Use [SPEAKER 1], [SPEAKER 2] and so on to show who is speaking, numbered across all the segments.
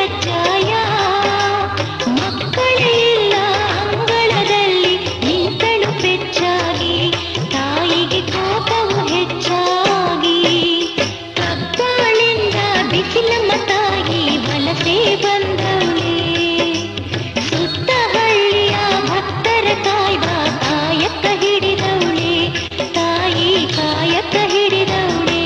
[SPEAKER 1] ಕಜ್ಜಾಯ ಮಕ್ಕಳೆಲ್ಲ ಅಂಗಳದಲ್ಲಿ ನಿಂತಳು ಪೆಚ್ಚಾಗಿ ತಾಯಿಗೆ ಕೋಪವು ಹೆಚ್ಚಾಗಿ ಕಬ್ಬಾಳಿಂದ ಬಿಸಿಲಮ್ಮ ತಾಯಿ ವಲಸೆ ಬಂದವಳೆ ಸುತ್ತ ಹಳ್ಳಿಯ ಭಕ್ತರ ಕಾಯ್ದ ಕಾಯಕ ಹಿಡಿದವಳೆ ತಾಯಿ ಕಾಯಕ ಹಿಡಿದವಳೆ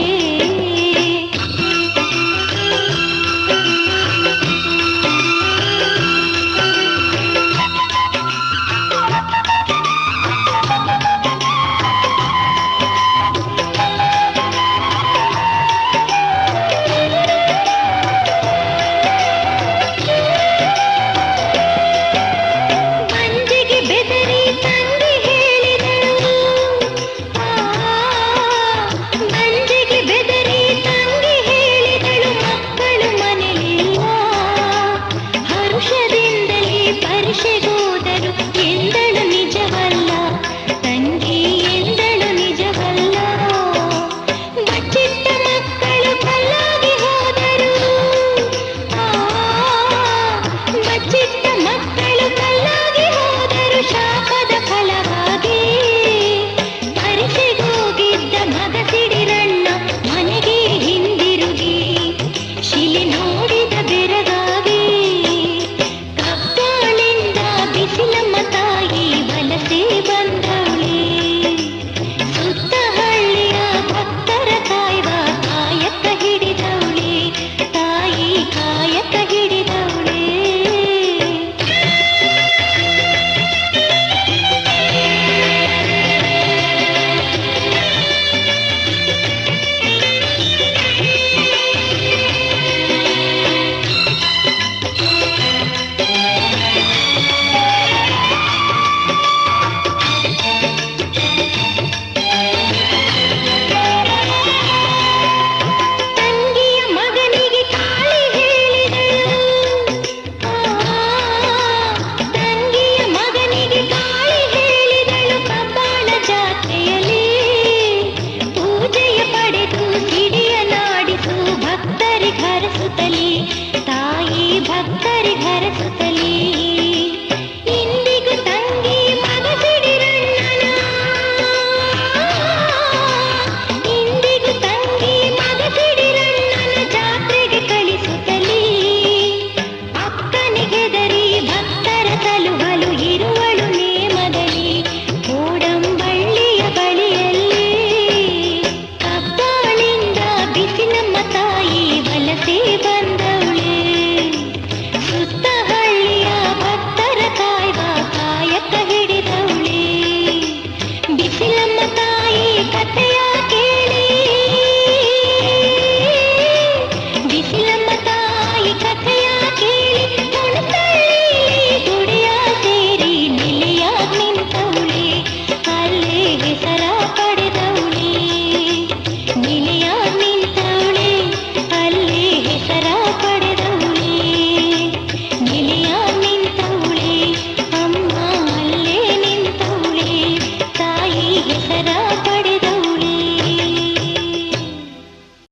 [SPEAKER 1] ಮಂಜಿಗೆ ಬೆದರಿ ತಂಗಿ ಹೇಳಿದಳು ಮಂಜಿಗೆ ಬೆದರಿ ತಂಗಿ ಹೇಳಿದಳು ಮಕ್ಕಳು ಮನೆಯಿಲ್ಲ ಹರುಷದಿಂದಲೇ ಪರೀಕ್ಷೆಗೋದರು ಎಂದಳು ನಿಜವಲ್ಲ ತಂಗಿ ಎಂದಳು ನಿಜವಲ್ಲ ಬಚ್ಚಿಟ್ಟ ಮಕ್ಕಳು ಕಲ್ಲಾಗಿ ಹೋದರು ಬಚ್ಚಿಟ್ಟ ಮಕ್ಕಳು ಕಲ್ಲಾಗಿ ಹೋದರು ಶಾಪದ ಫಲವಾಗಿ ಪರೀಕ್ಷೆಗೋಗಿದ್ದ ಮಗ ಸಿಡಿರಣ್ಣ ಮನೆಗೆ ಹಿಂದಿರುಗಿ ಶಿಲೆ ನೋಡಿದ ಬೆರಗಾಗಿ ಕಬ್ಬಾಳಿಂದ ಬಿಸಿಲಮ್ಮ ತಾಯಿ ವಲಸೆ ಬಂದವಳೆ ಸುತ್ತ ಹಳ್ಳಿಯ ಭಕ್ತರ ಕಾಯ್ದ ಕಾಯಕ ಹಿಡಿದವಳೆ ತಾಯಿ ಕಾಯಕ ಹಿಡಿದವಳೆ ತಂಗಿಯ ಮಗನಿಗೆ ಕಾಳಿ ಹೇಳಿದಳು ತಂಗಿಯ ಮಗನಿಗೆ ಕಾಳಿ ಹೇಳಿದಳು ಕಬ್ಬಾಳ ಜಾತ್ರೆಯಲ್ಲಿ ಪೂಜೆಯ ಪಡೆದು ಸಿಡಿಯ ನಾಡಿಸು ಭಕ್ತರಿಗೆ ಹರಸುತ್ತಲಿ ತಾಯಿ ಭಕ್ತರ